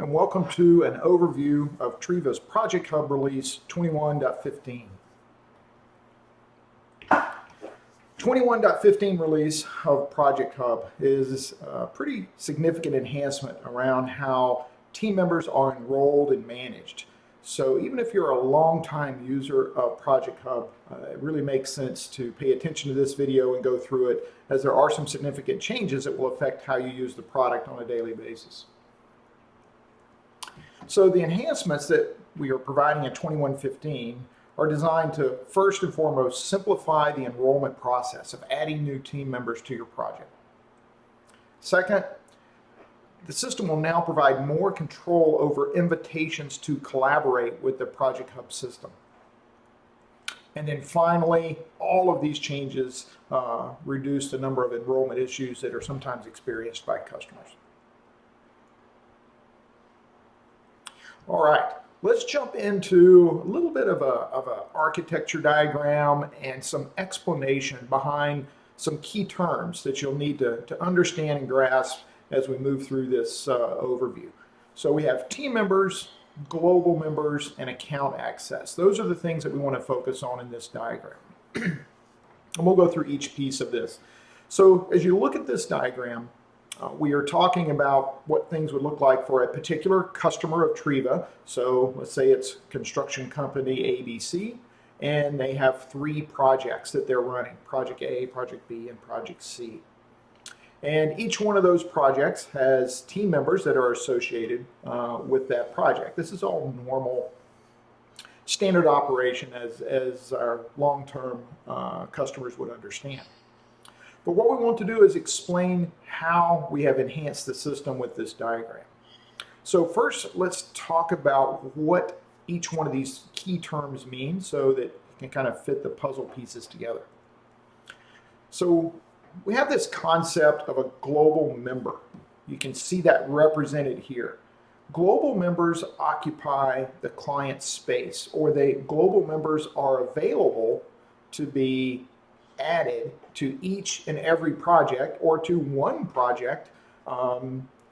and welcome to an overview of TRIVA's ProjectHUB release 21.15. 21.15 release of ProjectHUB is a pretty significant enhancement around how team members are enrolled and managed. So even if you're a long-time user of ProjectHUB, it really makes sense to pay attention to this video and go through it, as there are some significant changes that will affect how you use the product on a daily basis. So the enhancements that we are providing in 21.15 are designed to first and foremost simplify the enrollment process of adding new team members to your project. Second, the system will now provide more control over invitations to collaborate with the ProjectHUB system. And then finally, all of these changes reduce the number of enrollment issues that are sometimes experienced by customers. All right, let's jump into a little bit of a architecture diagram and some explanation behind some key terms that you'll need to understand and grasp as we move through this overview. So we have team members, global members, and account access. Those are the things that we want to focus on in this diagram. And we'll go through each piece of this. So as you look at this diagram, we are talking about what things would look like for a particular customer of TRIVA. So let's say it's construction company ABC, and they have 3 projects that they're running: Project A, Project B, and Project C. And each one of those projects has team members that are associated with that project. This is all normal, standard operation as our long-term customers would understand. But what we want to do is explain how we have enhanced the system with this diagram. So first, let's talk about what each one of these key terms means so that you can kind of fit the puzzle pieces together. So we have this concept of a global member. You can see that represented here. Global members occupy the client space, or global members are available to be added to each and every project, or to one project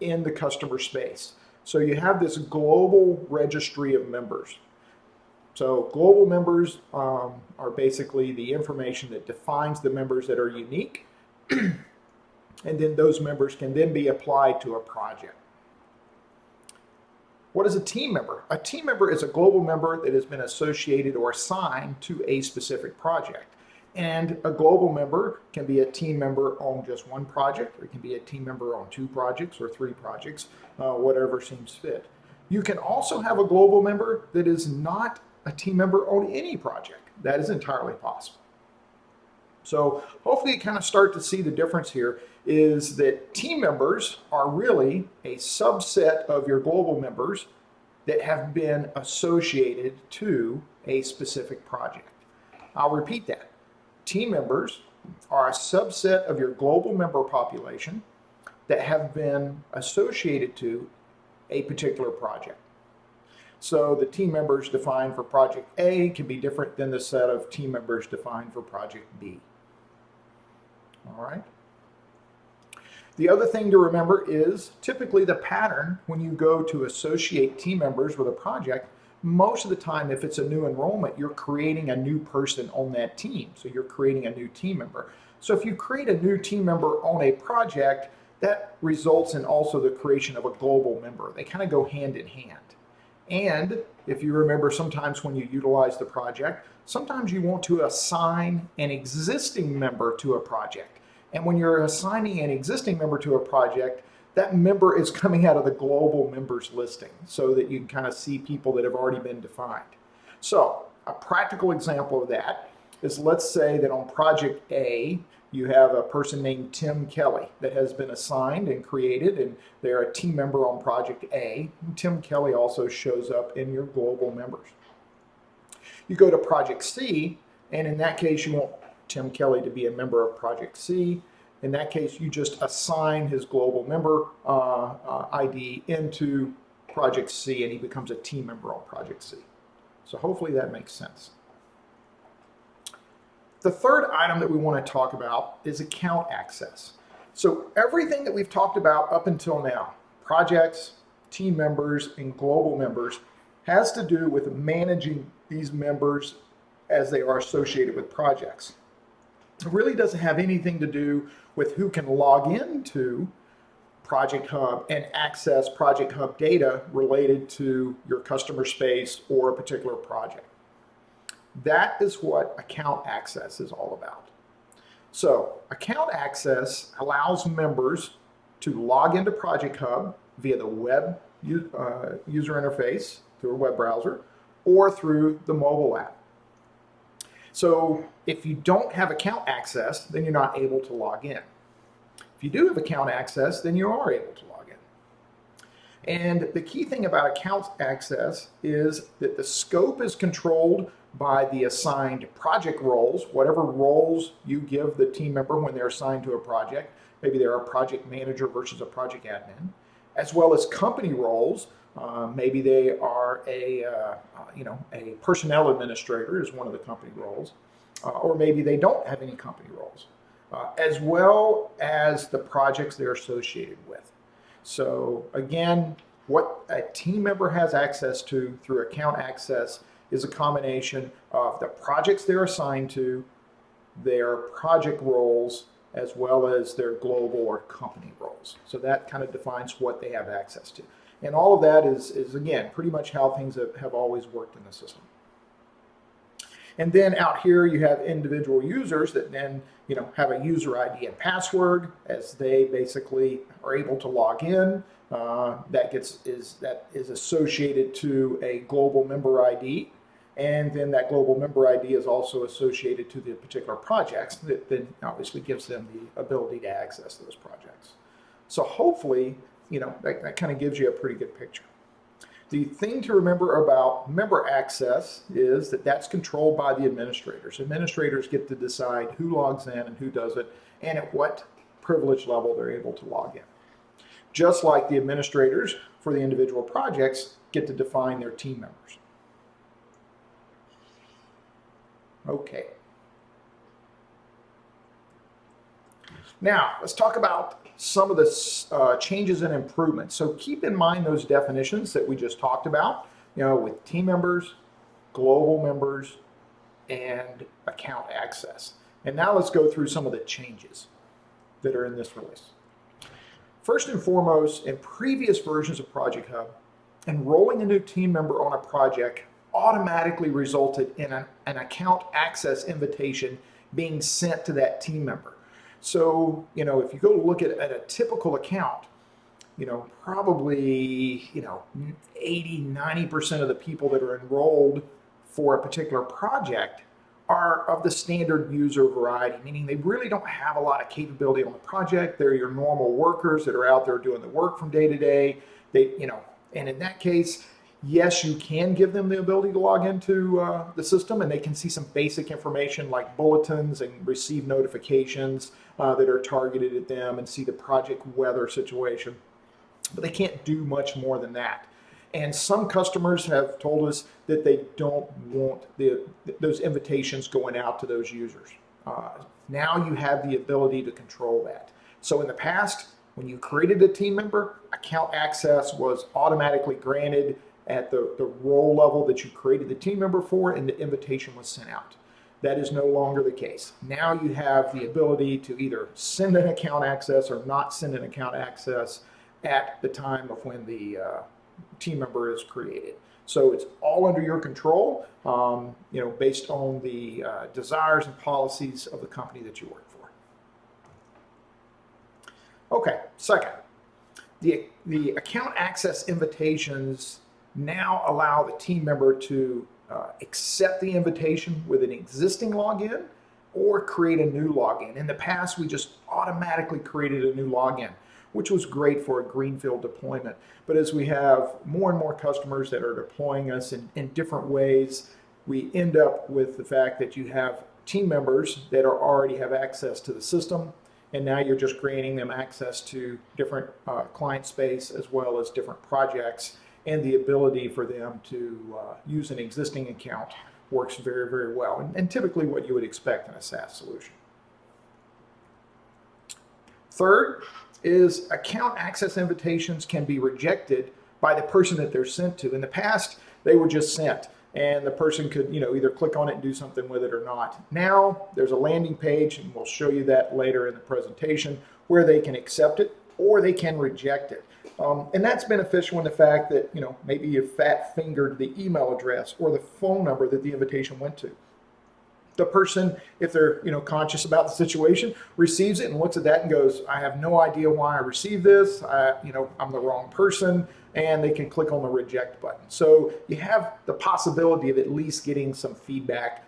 in the customer space. So you have this global registry of members. So global members are basically the information that defines the members that are unique, and then those members can then be applied to a project. What is a team member? A team member is a global member that has been associated or assigned to a specific project. And a global member can be a team member on just one project, or it can be a team member on 2 projects or 3 projects, whatever seems fit. You can also have a global member that is not a team member on any project. That is entirely possible. So hopefully you kind of start to see the difference here is that team members are really a subset of your global members that have been associated to a specific project. I'll repeat that. Team members are a subset of your global member population that have been associated to a particular project. So the team members defined for Project A can be different than the set of team members defined for Project B. All right. The other thing to remember is typically the pattern when you go to associate team members with a project. Most of the time, if it's a new enrollment, you're creating a new person on that team. So you're creating a new team member. So if you create a new team member on a project, that results in also the creation of a global member. They kind of go hand in hand. And if you remember, sometimes when you utilize the project, sometimes you want to assign an existing member to a project. And when you're assigning an existing member to a project, that member is coming out of the global members listing so that you can kind of see people that have already been defined. So a practical example of that is, let's say that on Project A, you have a person named Tim Kelly that has been assigned and created, and they're a team member on Project A. And Tim Kelly also shows up in your global members. You go to Project C, and in that case, you want Tim Kelly to be a member of Project C. In that case, you just assign his global member ID into Project C, and he becomes a team member on Project C. So hopefully that makes sense. The third item that we want to talk about is account access. So everything that we've talked about up until now, projects, team members and global members has to do with managing these members as they are associated with projects. It really doesn't have anything to do with who can log into ProjectHUB and access ProjectHUB data related to your customer space or a particular project. That is what account access is all about. So account access allows members to log into ProjectHUB via the web user interface through a web browser or through the mobile app. So if you don't have account access, then you're not able to log in. If you do have account access, then you are able to log in. And the key thing about account access is that the scope is controlled by the assigned project roles, whatever roles you give the team member when they're assigned to a project. Maybe they're a project manager versus a project admin, as well as company roles. Maybe they are a personnel administrator is one of the company roles, or maybe they don't have any company roles, as well as the projects they're associated with. So again, what a team member has access to through account access is a combination of the projects they're assigned to, their project roles, as well as their global or company roles. So that kind of defines what they have access to. And all of that is again, pretty much how things have always worked in the system. And then out here you have individual users that then have a user ID and password as they basically are able to log in. That is associated to a global member ID. And then that global member ID is also associated to the particular projects that then obviously gives them the ability to access those projects. So hopefully, that kind of gives you a pretty good picture. The thing to remember about member access is that that's controlled by the administrators. Administrators get to decide who logs in and who doesn't, and at what privilege level they're able to log in. Just like the administrators for the individual projects get to define their team members. Okay. Now, let's talk about some of the changes and improvements. So keep in mind those definitions that we just talked about, with team members, global members, and account access. And now let's go through some of the changes that are in this release. First and foremost, in previous versions of ProjectHUB, enrolling a new team member on a project automatically resulted in an account access invitation being sent to that team member. So, if you go look at a typical account, probably, 80–90% of the people that are enrolled for a particular project are of the standard user variety, meaning they really don't have a lot of capability on the project. They're your normal workers that are out there doing the work from day to day. And in that case, yes, you can give them the ability to log into the system, and they can see some basic information like bulletins and receive notifications that are targeted at them and see the project weather situation. But they can't do much more than that. And some customers have told us that they don't want those invitations going out to those users. Now you have the ability to control that. So in the past, when you created a team member, account access was automatically granted at the role level that you created the team member for, and the invitation was sent out. That is no longer the case. Now you have the ability to either send an account access or not send an account access at the time of when the team member is created. So it's all under your control, based on the desires and policies of the company that you work for. Okay, second, the account access invitations now allow the team member to accept the invitation with an existing login or create a new login. In the past, we just automatically created a new login, which was great for a greenfield deployment. But as we have more and more customers that are deploying us in different ways, we end up with the fact that you have team members that already have access to the system, and now you're just granting them access to different client space as well as different projects, and the ability for them to use an existing account works very, very well, and typically what you would expect in a SaaS solution. Third is account access invitations can be rejected by the person that they're sent to. In the past, they were just sent, and the person could, either click on it and do something with it or not. Now there's a landing page, and we'll show you that later in the presentation, where they can accept it or they can reject it. And that's beneficial in the fact that, maybe you fat fingered the email address or the phone number that the invitation went to. The person, if they're conscious about the situation, receives it and looks at that and goes, I have no idea why I received this. I'm the wrong person, and they can click on the reject button. So you have the possibility of at least getting some feedback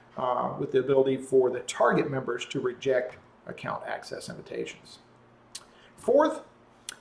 with the ability for the target members to reject account access invitations. Fourth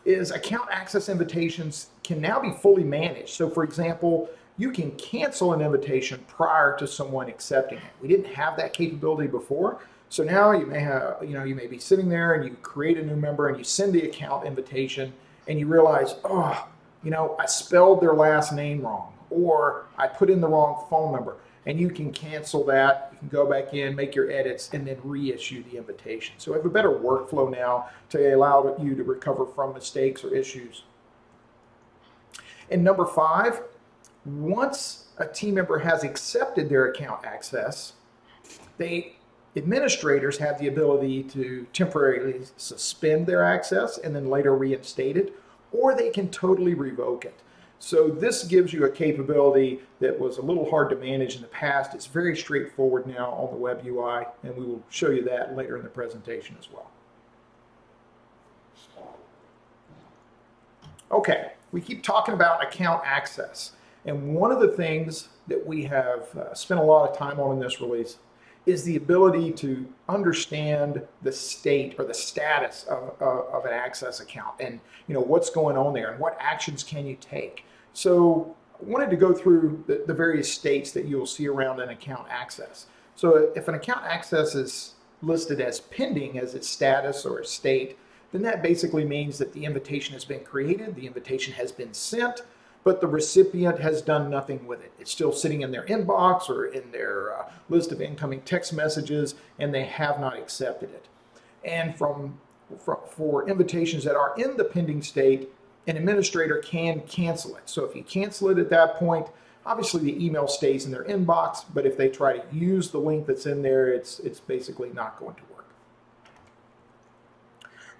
is account access invitations can now be fully managed. So for example, you can cancel an invitation prior to someone accepting it. We didn't have that capability before. So now you may have, you may be sitting there and you create a new member and you send the account invitation and you realize, oh, I spelled their last name wrong, or I put in the wrong phone number, and you can cancel that. You can go back in, make your edits, and then reissue the invitation. So we have a better workflow now to allow you to recover from mistakes or issues. And number 5, once a team member has accepted their account access, administrators have the ability to temporarily suspend their access and then later reinstate it, or they can totally revoke it. So this gives you a capability that was a little hard to manage in the past. It's very straightforward now on the web UI, and we will show you that later in the presentation as well. Okay, we keep talking about account access. And one of the things that we have spent a lot of time on in this release is the ability to understand the state or the status of an access account, and what's going on there and what actions can you take. So I wanted to go through the various states that you'll see around an account access. So if an account access is listed as pending as its status or its state, then that basically means that the invitation has been created, the invitation has been sent, but the recipient has done nothing with it. It's still sitting in their inbox or in their list of incoming text messages, and they have not accepted it. And for invitations that are in the pending state, an administrator can cancel it. So if you cancel it at that point, obviously the email stays in their inbox, but if they try to use the link that's in there, it's basically not going to work.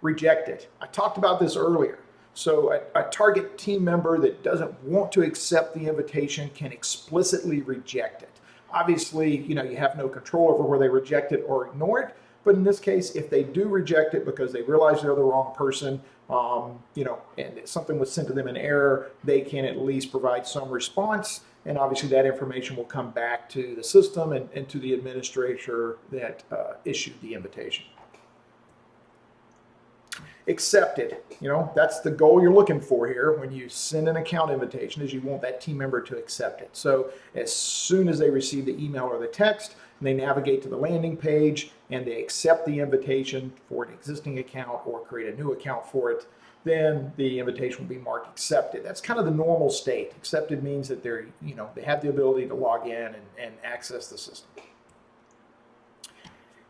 Reject it. I talked about this earlier. So a target team member that doesn't want to accept the invitation can explicitly reject it. Obviously, you have no control over where they reject it or ignore it. But in this case, if they do reject it because they realize they're the wrong person, and something was sent to them in error, they can at least provide some response. And obviously that information will come back to the system and to the administrator that issued the invitation. Accepted, that's the goal you're looking for here when you send an account invitation, is you want that team member to accept it. So as soon as they receive the email or the text, they navigate to the landing page and they accept the invitation for an existing account or create a new account for it, then the invitation will be marked accepted. That's kind of the normal state. Accepted means that they have the ability to log in and access the system.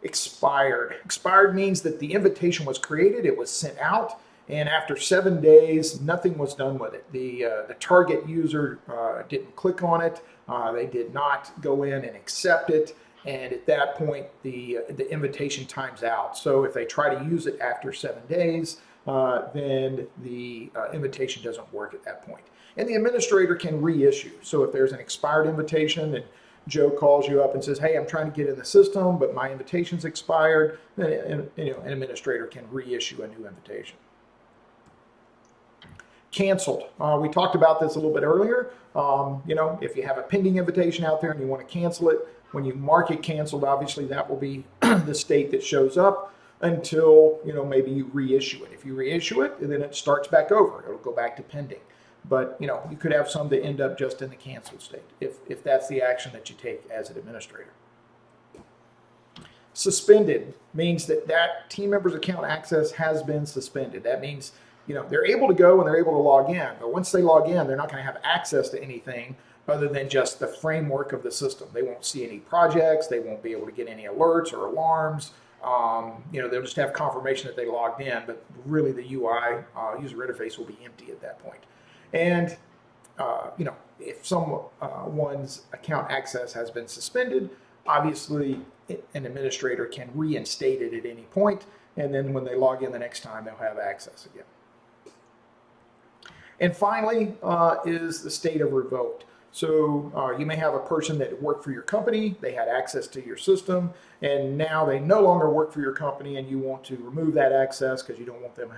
Expired. Expired means that the invitation was created, it was sent out, and after 7 days, nothing was done with it. The target user didn't click on it, they did not go in and accept it, and at that point, the invitation times out. So if they try to use it after 7 days, then the invitation doesn't work at that point. And the administrator can reissue. So if there's an expired invitation and Joe calls you up and says, hey, I'm trying to get in the system, but my invitation's expired, then an administrator can reissue a new invitation. Canceled. We talked about this a little bit earlier. If you have a pending invitation out there and you want to cancel it, when you mark it canceled, obviously that will be the state that shows up until, maybe you reissue it. If you reissue it, then it starts back over. It'll go back to pending. But, you could have some that end up just in the canceled state if that's the action that you take as an administrator. Suspended means that team member's account access has been suspended. That means, they're able to go and they're able to log in. But once they log in, they're not going to have access to anything other than just the framework of the system. They won't see any projects. They won't be able to get any alerts or alarms. They'll just have confirmation that they logged in, but really the UI, user interface, will be empty at that point. And if someone's account access has been suspended, obviously an administrator can reinstate it at any point, and then when they log in the next time, they'll have access again. And finally is the state of revoked. So you may have a person that worked for your company, they had access to your system, and now they no longer work for your company, and you want to remove that access because you don't want them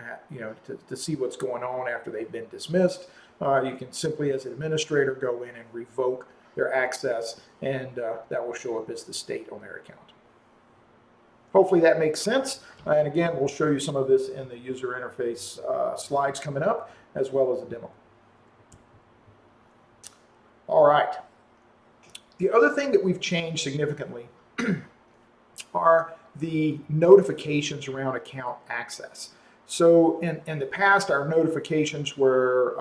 to see what's going on after they've been dismissed. You can simply, as an administrator, go in and revoke their access, and that will show up as the state on their account. Hopefully that makes sense. And again, we'll show you some of this in the user interface slides coming up, as well as a demo. All right. The other thing that we've changed significantly are the notifications around account access. So in the past, our notifications were,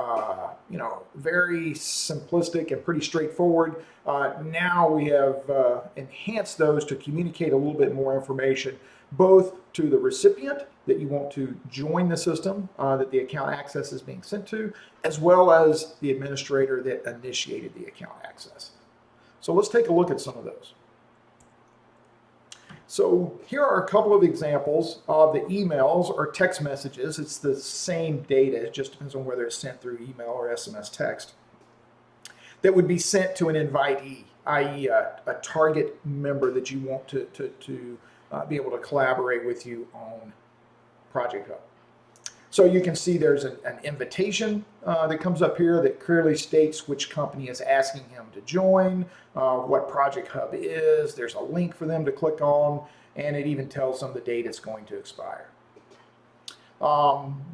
very simplistic and pretty straightforward. Now we have enhanced those to communicate a little bit more information, both to the recipient that you want to join the system that the account access is being sent to, as well as the administrator that initiated the account access. So let's take a look at some of those. So here are a couple of examples of the emails or text messages. It's the same data, it just depends on whether it's sent through email or SMS text, that would be sent to an invitee, i.e. a target member that you want to be able to collaborate with you on ProjectHUB. So you can see there's an invitation that comes up here that clearly states which company is asking him to join, what ProjectHUB is, there's a link for them to click on, and it even tells them the date it's going to expire.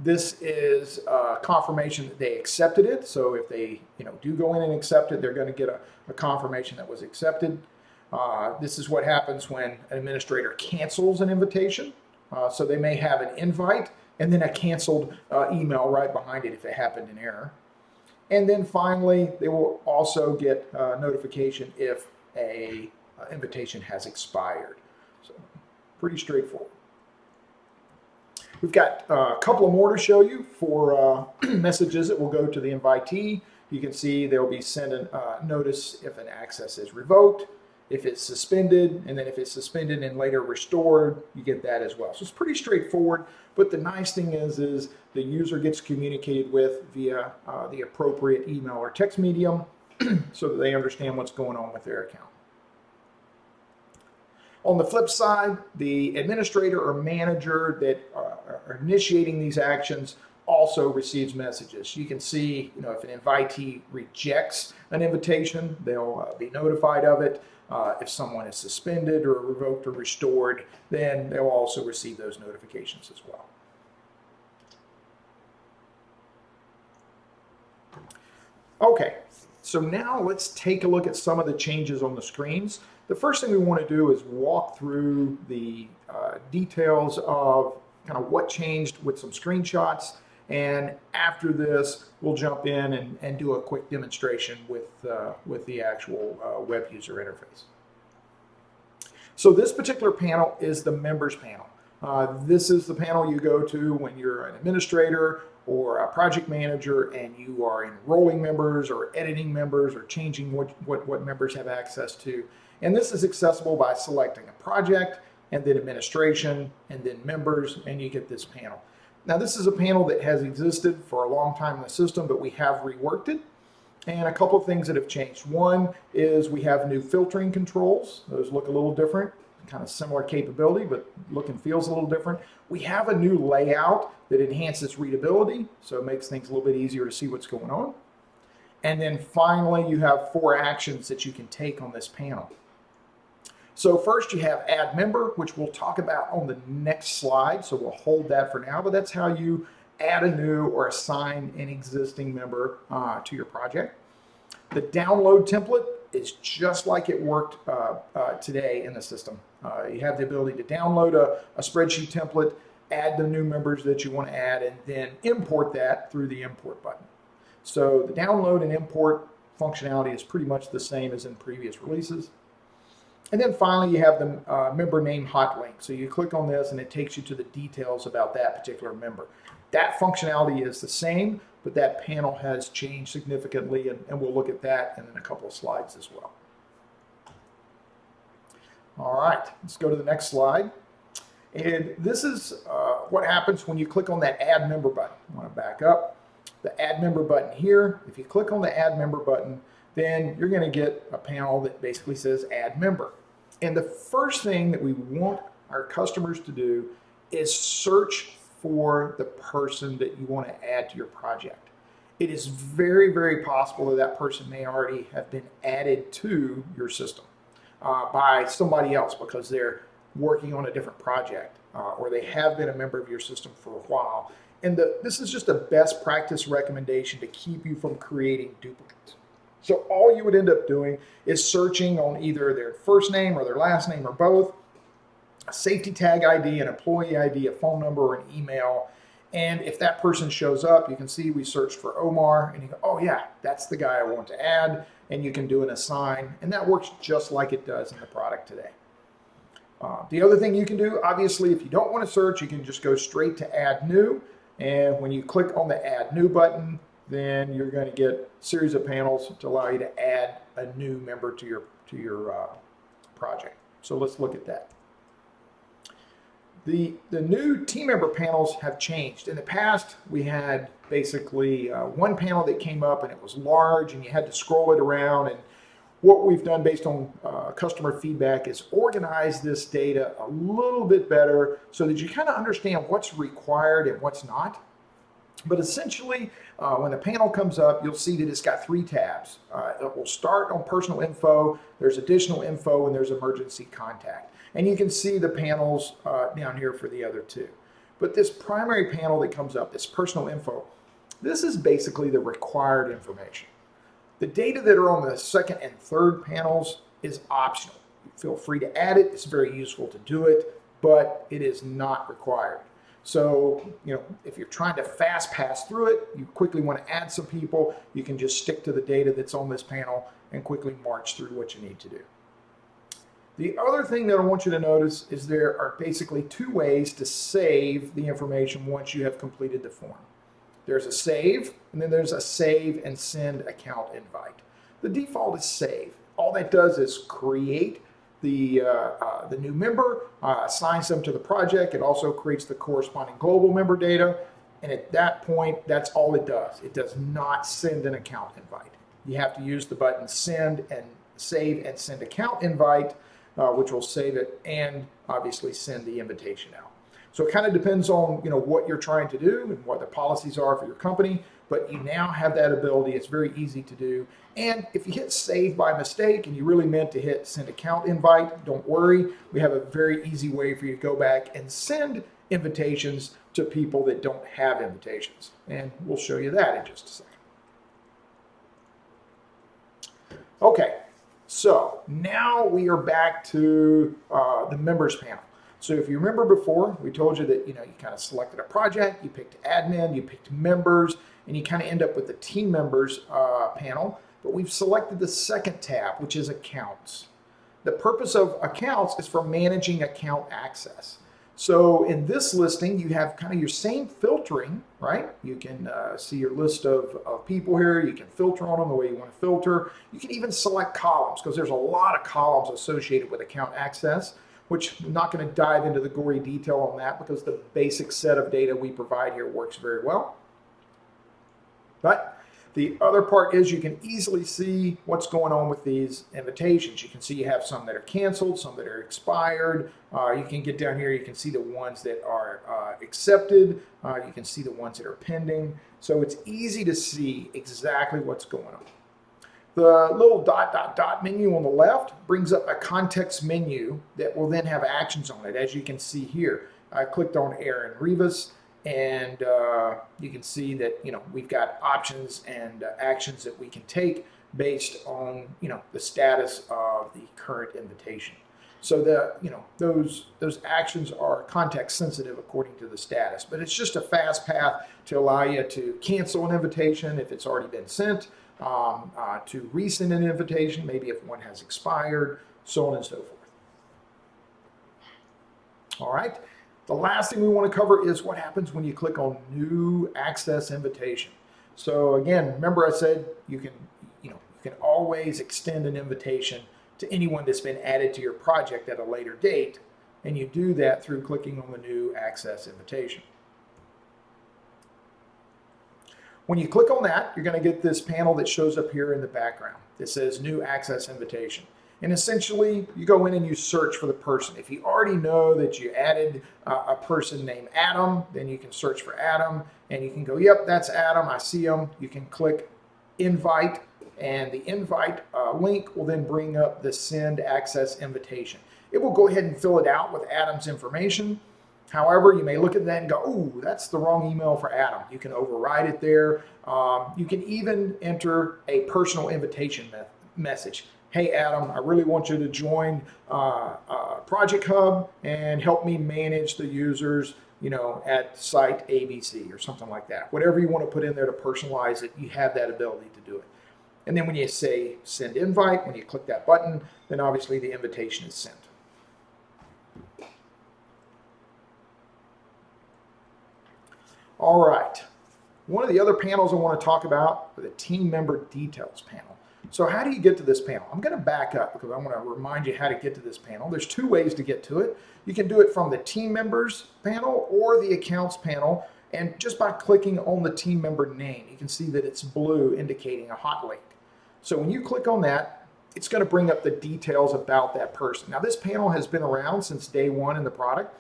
This is confirmation that they accepted it, so if they do go in and accept it, they're going to get a confirmation that was accepted. This is what happens when an administrator cancels an invitation. So they may have an invite and then a canceled email right behind it if it happened in error. And then finally, they will also get notification if a invitation has expired. So pretty straightforward. We've got a couple more to show you for messages that will go to the invitee. You can see they'll be sent a notice if an access is revoked, if it's suspended, and then if it's suspended and later restored, you get that as well. So it's pretty straightforward, but the nice thing is the user gets communicated with via the appropriate email or text medium so that they understand what's going on with their account. On the flip side, the administrator or manager that are initiating these actions also receives messages. You can see, if an invitee rejects an invitation, they'll be notified of it. If someone is suspended or revoked or restored, then they'll also receive those notifications as well. Okay, so now let's take a look at some of the changes on the screens. The first thing we want to do is walk through the details of kind of what changed with some screenshots. And after this, we'll jump in and do a quick demonstration with the actual web user interface. So this particular panel is the members panel. This is the panel you go to when you're an administrator or a project manager and you are enrolling members or editing members or changing what members have access to. And this is accessible by selecting a project and then administration and then members, and you get this panel. Now this is a panel that has existed for a long time in the system, but we have reworked it. And a couple of things that have changed. One is we have new filtering controls. Those look a little different, kind of similar capability, but look and feels a little different. We have a new layout that enhances readability, so it makes things a little bit easier to see what's going on. And then finally, you have 4 actions that you can take on this panel. So first you have add member, which we'll talk about on the next slide. So we'll hold that for now, but that's how you add a new or assign an existing member to your project. The download template is just like it worked today in the system. You have the ability to download a spreadsheet template, add the new members that you want to add, and then import that through the import button. So the download and import functionality is pretty much the same as in previous releases. And then finally, you have the member name hot link. So you click on this and it takes you to the details about that particular member. That functionality is the same, but that panel has changed significantly, and we'll look at that in a couple of slides as well. All right, let's go to the next slide. And this is what happens when you click on that Add Member button. I want to back up. The Add Member button here, if you click on the Add Member button, then you're going to get a panel that basically says Add Member. And the first thing that we want our customers to do is search for the person that you want to add to your project. It is very, very possible that that person may already have been added to your system by somebody else because they're working on a different project or they have been a member of your system for a while. And this is just a best practice recommendation to keep you from creating duplicates. So all you would end up doing is searching on either their first name or their last name or both, a safety tag ID, an employee ID, a phone number, or an email. And if that person shows up, you can see we searched for Omar and you go, oh yeah, that's the guy I want to add. And you can do an assign, and that works just like it does in the product today. The other thing you can do, obviously, if you don't want to search, you can just go straight to Add New. And when you click on the Add New button, then you're going to get a series of panels to allow you to add a new member to your project. So let's look at that. The new team member panels have changed. In the past, we had basically one panel that came up and it was large and you had to scroll it around. And what we've done based on customer feedback is organize this data a little bit better so that you kind of understand what's required and what's not. But essentially, when the panel comes up, you'll see that it's got 3 tabs. It will start on personal info, there's additional info, and there's emergency contact. And you can see the panels down here for the other 2. But this primary panel that comes up, this personal info, this is basically the required information. The data that are on the second and third panels is optional. Feel free to add it. It's very useful to do it, but it is not required. So, if you're trying to fast pass through it, you quickly want to add some people, you can just stick to the data that's on this panel and quickly march through what you need to do. The other thing that I want you to notice is there are basically 2 ways to save the information once you have completed the form. There's a save, and then there's a save and send account invite. The default is save. All that does is create the new member, assigns them to the project. It also creates the corresponding global member data. And at that point, that's all it does. It does not send an account invite. You have to use the button save and send account invite, which will save it and obviously send the invitation out. So it kind of depends on what you're trying to do and what the policies are for your company, but you now have that ability. It's very easy to do. And if you hit save by mistake and you really meant to hit send account invite, don't worry. We have a very easy way for you to go back and send invitations to people that don't have invitations. And we'll show you that in just a second. Okay, so now we are back to the members panel. So if you remember before, we told you that you kind of selected a project, you picked admin, you picked members, and you kind of end up with the team members panel. But we've selected the second tab, which is accounts. The purpose of accounts is for managing account access. So in this listing, you have kind of your same filtering, right? You can see your list of people here. You can filter on them the way you want to filter. You can even select columns because there's a lot of columns associated with account access, which I'm not going to dive into the gory detail on that because the basic set of data we provide here works very well. But the other part is you can easily see what's going on with these invitations. You can see you have some that are canceled, some that are expired. You can get down here, you can see the ones that are accepted. You can see the ones that are pending. So it's easy to see exactly what's going on. The little ... menu on the left brings up a context menu that will then have actions on it, as you can see here. I clicked on Aaron Rivas, and you can see that we've got options and actions that we can take based on the status of the current invitation. So those actions are context sensitive according to the status, but it's just a fast path to allow you to cancel an invitation if it's already been sent. to resend an invitation, maybe if one has expired, so on and so forth. All right. The last thing we want to cover is what happens when you click on New Access Invitation. So again, remember I said you can always extend an invitation to anyone that's been added to your project at a later date, and you do that through clicking on the New Access Invitation. When you click on that, you're going to get this panel that shows up here in the background. It says New Access Invitation. And essentially, you go in and you search for the person. If you already know that you added a person named Adam, then you can search for Adam, and you can go, yep, that's Adam, I see him. You can click Invite, and the invite link will then bring up the Send Access Invitation. It will go ahead and fill it out with Adam's information. However, you may look at that and go, oh, that's the wrong email for Adam. You can override it there. You can even enter a personal invitation message. Hey, Adam, I really want you to join ProjectHUB and help me manage the users, at site ABC or something like that. Whatever you want to put in there to personalize it, you have that ability to do it. And then when you say send invite, when you click that button, then obviously the invitation is sent. All right. One of the other panels I want to talk about is the team member details panel. So how do you get to this panel? I'm going to back up because I want to remind you how to get to this panel. There's two ways to get to it. You can do it from the team members panel or the accounts panel. And just by clicking on the team member name, you can see that it's blue indicating a hot link. So when you click on that, it's going to bring up the details about that person. Now this panel has been around since day one in the product,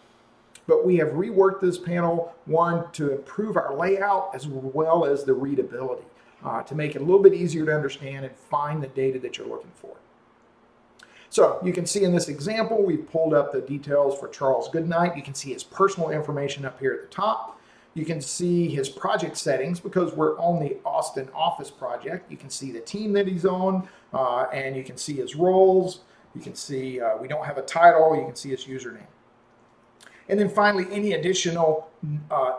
but we have reworked this panel, one, to improve our layout as well as the readability. To make it a little bit easier to understand and find the data that you're looking for. So you can see in this example, we've pulled up the details for Charles Goodnight. You can see his personal information up here at the top. You can see his project settings because we're on the Austin office project. You can see the team that he's on, and you can see his roles. You can see we don't have a title. You can see his username. And then finally, any additional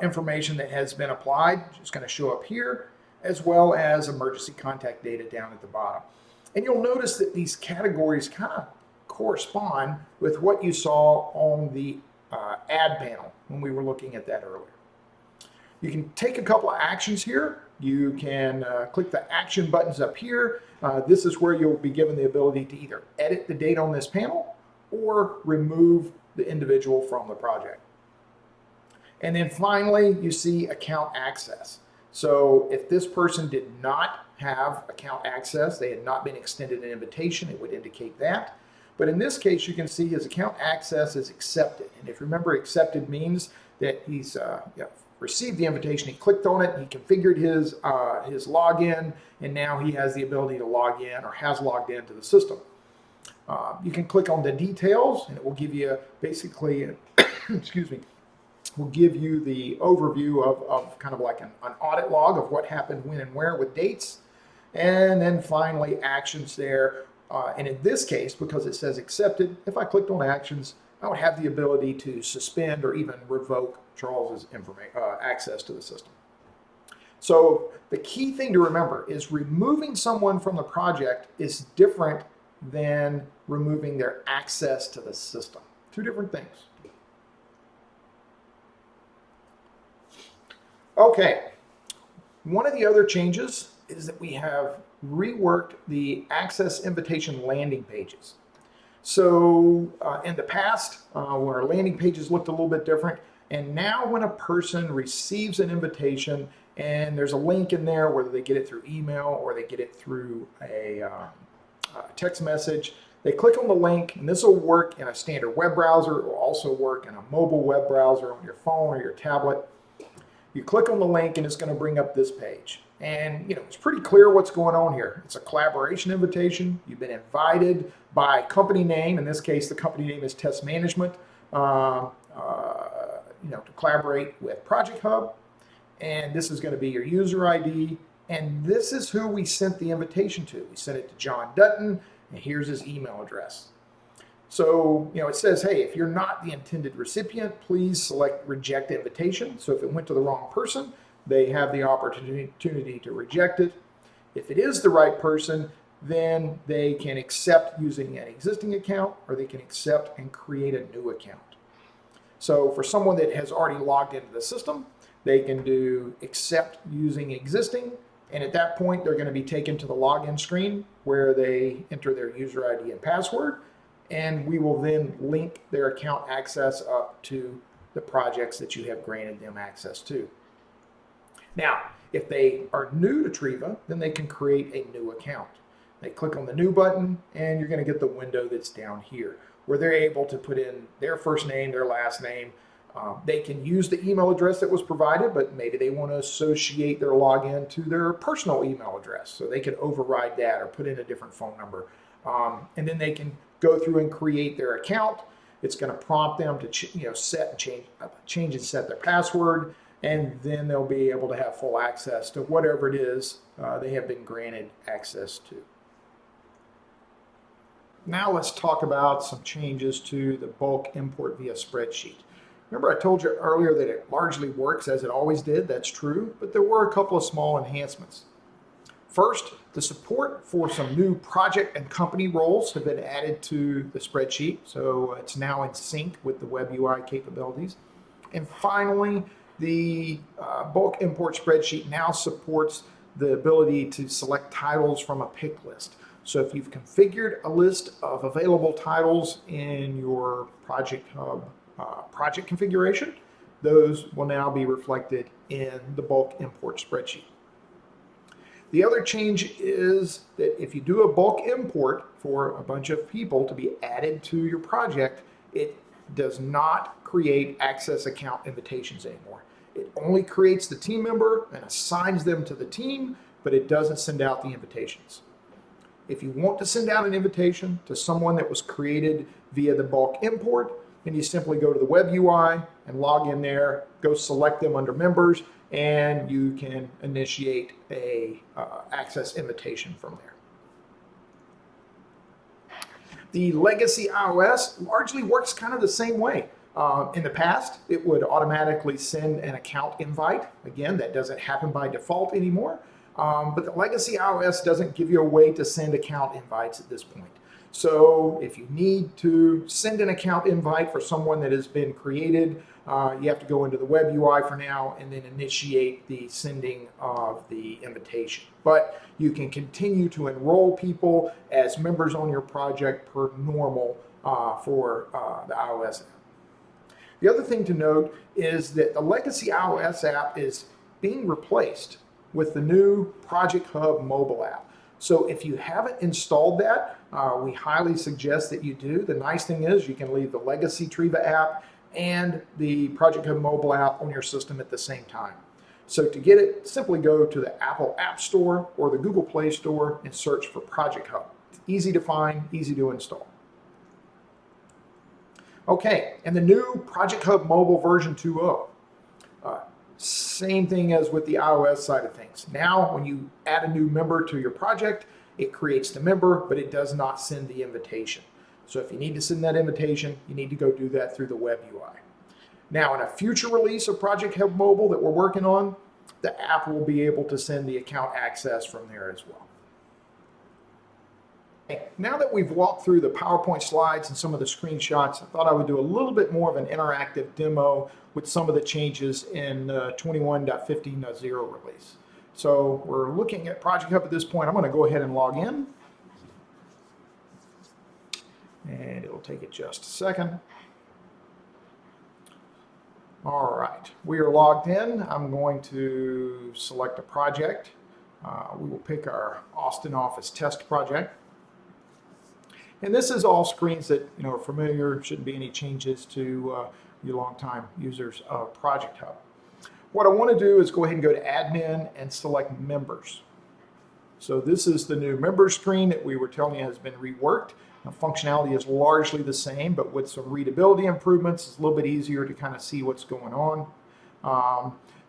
information that has been applied is going to show up here, as well as emergency contact data down at the bottom. And you'll notice that these categories kind of correspond with what you saw on the ad panel when we were looking at that earlier. You can take a couple of actions here. You can click the action buttons up here. This is where you'll be given the ability to either edit the data on this panel or remove the individual from the project. And then finally, you see account access. So if this person did not have account access, they had not been extended an invitation, it would indicate that. But in this case, you can see his account access is accepted. And if you remember, accepted means that he's received the invitation, he clicked on it, he configured his login, and now he has the ability to log in or has logged into the system. You can click on the details, and it will give you basically, excuse me, will give you the overview of kind of like an audit log of what happened when and where with dates. And then finally actions there. And in this case, because it says accepted, if I clicked on actions, I would have the ability to suspend or even revoke Charles's access to the system. So the key thing to remember is removing someone from the project is different than removing their access to the system. Two different things. Okay, one of the other changes is that we have reworked the access invitation landing pages. So in the past, where our landing pages looked a little bit different, and now when a person receives an invitation and there's a link in there, whether they get it through email or they get it through a text message, they click on the link, and this will work in a standard web browser. It will also work in a mobile web browser on your phone or your tablet. You click on the link and it's going to bring up this page. And it's pretty clear what's going on here. It's a collaboration invitation. You've been invited by company name. In this case, the company name is Test Management, to collaborate with ProjectHUB. And this is going to be your user ID. And this is who we sent the invitation to. We sent it to John Dutton, and here's his email address. So, it says, hey, if you're not the intended recipient, please select reject invitation. So if it went to the wrong person, they have the opportunity to reject it. If it is the right person, then they can accept using an existing account, or they can accept and create a new account. So for someone that has already logged into the system, they can do accept using existing, and at that point they're going to be taken to the login screen where they enter their user ID and password, and we will then link their account access up to the projects that you have granted them access to. Now, if they are new to TRIVA, then they can create a new account. They click on the new button, and you're going to get the window that's down here where they're able to put in their first name, their last name. They can use the email address that was provided, but maybe they want to associate their login to their personal email address. So they can override that or put in a different phone number. And then they can go through and create their account. It's going to prompt them to change and set their password, and then they'll be able to have full access to whatever it is they have been granted access to. Now let's talk about some changes to the bulk import via spreadsheet. Remember I told you earlier that it largely works as it always did. That's true, but there were a couple of small enhancements. First, the support for some new project and company roles have been added to the spreadsheet, so it's now in sync with the web UI capabilities. And finally, the bulk import spreadsheet now supports the ability to select titles from a pick list. So if you've configured a list of available titles in your ProjectHUB project configuration, those will now be reflected in the bulk import spreadsheet. The other change is that if you do a bulk import for a bunch of people to be added to your project, it does not create access account invitations anymore. It only creates the team member and assigns them to the team, but it doesn't send out the invitations. If you want to send out an invitation to someone that was created via the bulk import, then you simply go to the web UI and log in there, go select them under members, and you can initiate a access invitation from there. The legacy iOS largely works kind of the same way. In the past, it would automatically send an account invite. Again, that doesn't happen by default anymore. But the legacy iOS doesn't give you a way to send account invites at this point. So if you need to send an account invite for someone that has been created, you have to go into the web UI for now and then initiate the sending of the invitation. But you can continue to enroll people as members on your project per normal for the iOS app. The other thing to note is that the legacy iOS app is being replaced with the new ProjectHUB mobile app. So if you haven't installed that, we highly suggest that you do. The nice thing is you can leave the legacy TRIVA app and the ProjectHUB mobile app on your system at the same time. So to get it, simply go to the Apple App Store or the Google Play Store and search for ProjectHUB. It's easy to find, easy to install. Okay, and the new ProjectHUB Mobile version 2.0. Same thing as with the iOS side of things. Now, when you add a new member to your project, it creates the member, but it does not send the invitation. So if you need to send that invitation, you need to go do that through the web UI. Now, in a future release of ProjectHUB Mobile that we're working on, the app will be able to send the account access from there as well. Now that we've walked through the PowerPoint slides and some of the screenshots, I thought I would do a little bit more of an interactive demo with some of the changes in 21.15.0 release. So we're looking at ProjectHUB at this point. I'm going to go ahead and log in. And it'll take it just a second. All right, we are logged in. I'm going to select a project. We will pick our Austin office test project. And this is all screens that are familiar. Shouldn't be any changes to your longtime users of ProjectHUB. What I want to do is go ahead and go to Admin and select Members. So this is the new Members screen that we were telling you has been reworked. Now, functionality is largely the same, but with some readability improvements, it's a little bit easier to kind of see what's going on.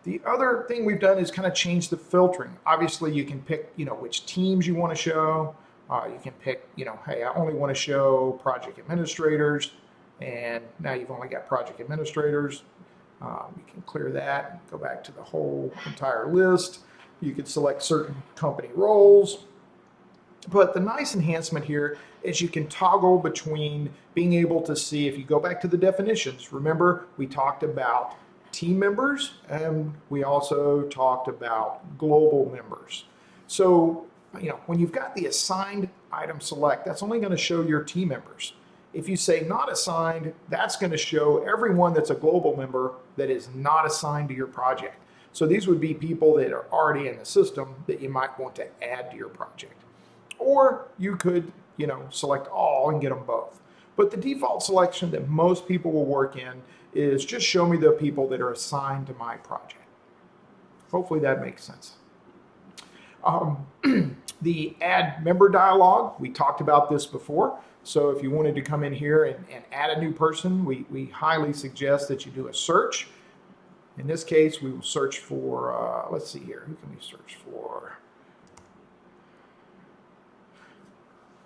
The other thing we've done is kind of change the filtering. Obviously, you can pick which teams you want to show. You can pick, hey, I only want to show project administrators, and now you've only got project administrators. You can clear that, go back to the whole entire list. You could select certain company roles. But the nice enhancement here is you can toggle between being able to see, if you go back to the definitions, remember we talked about team members and we also talked about global members. So, when you've got the assigned item select, that's only going to show your team members. If you say not assigned, that's going to show everyone that's a global member that is not assigned to your project. So these would be people that are already in the system that you might want to add to your project. Or you could, select all and get them both. But the default selection that most people will work in is just show me the people that are assigned to my project. Hopefully that makes sense. The add member dialog, we talked about this before. So if you wanted to come in here and add a new person, we highly suggest that you do a search. In this case, we will search for, let's see here, who can we search for?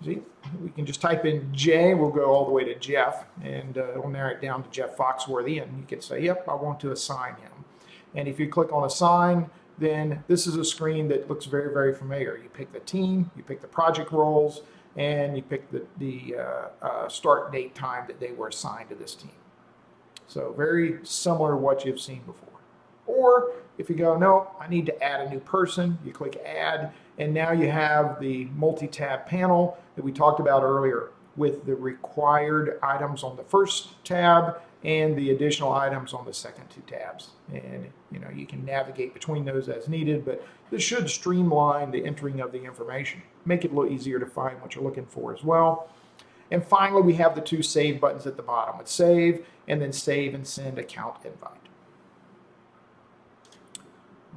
See, we can just type in J, we'll go all the way to Jeff, and it'll narrow it down to Jeff Foxworthy, and you can say, yep, I want to assign him. And if you click on assign, then this is a screen that looks very, very familiar. You pick the team, you pick the project roles, and you pick the start date time that they were assigned to this team. So very similar to what you've seen before. Or if you go, no, I need to add a new person, you click add, and now you have the multi-tab panel that we talked about earlier with the required items on the first tab and the additional items on the second two tabs. And you can navigate between those as needed, but this should streamline the entering of the information, make it a little easier to find what you're looking for as well. And finally, we have the two save buttons at the bottom with save and then save and send account invite.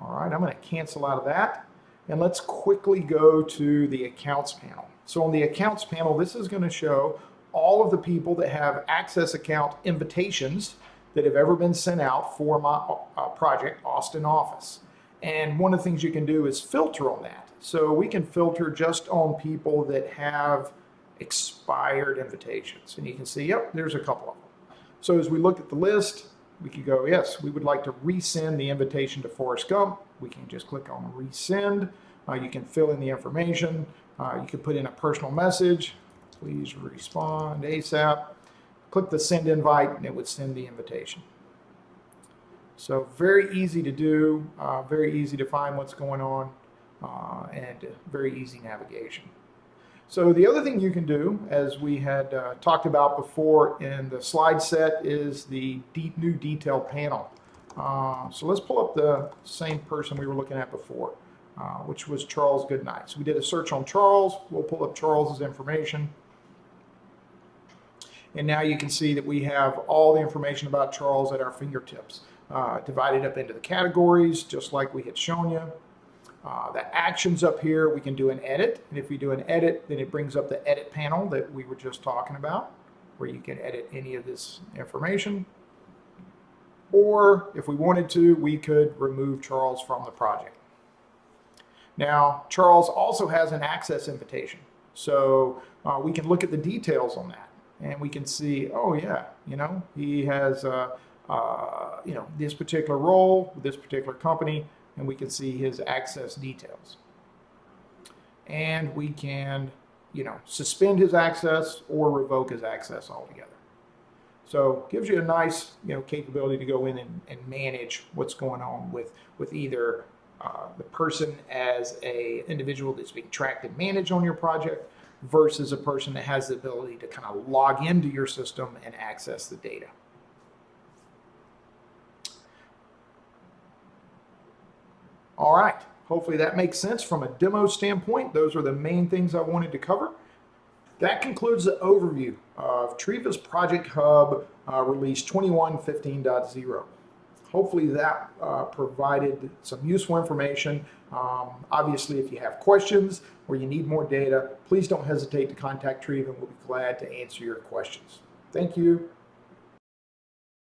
All right, I'm going to cancel out of that. And let's quickly go to the accounts panel. So on the accounts panel, this is going to show all of the people that have access account invitations that have ever been sent out for my project, Austin Office. And one of the things you can do is filter on that. So we can filter just on people that have expired invitations. And you can see, yep, there's a couple of them. So as we look at the list, we could go, yes, we would like to resend the invitation to Forrest Gump. We can just click on resend. You can fill in the information. You can put in a personal message. Please respond ASAP. Click the send invite and it would send the invitation. So very easy to do, very easy to find what's going on, and very easy navigation. So the other thing you can do, as we had talked about before in the slide set, is the new detail panel. So let's pull up the same person we were looking at before, which was Charles Goodnight. So we did a search on Charles. We'll pull up Charles's information. And now you can see that we have all the information about Charles at our fingertips, divided up into the categories, just like we had shown you. The actions up here, we can do an edit. And if we do an edit, then it brings up the edit panel that we were just talking about, where you can edit any of this information. Or if we wanted to, we could remove Charles from the project. Now, Charles also has an access invitation. So we can look at the details on that. And we can see, oh yeah, he has, this particular role, this particular company, and we can see his access details. And we can, suspend his access or revoke his access altogether. So it gives you a nice, capability to go in and manage what's going on with either the person as an individual that's being tracked and managed on your project versus a person that has the ability to kind of log into your system and access the data. All right, hopefully that makes sense from a demo standpoint. Those are the main things I wanted to cover. That concludes the overview of TRIVA's ProjectHUB release 21.15.0. Hopefully that provided some useful information. Obviously, if you have questions or you need more data, please don't hesitate to contact TRIVA and we'll be glad to answer your questions. Thank you.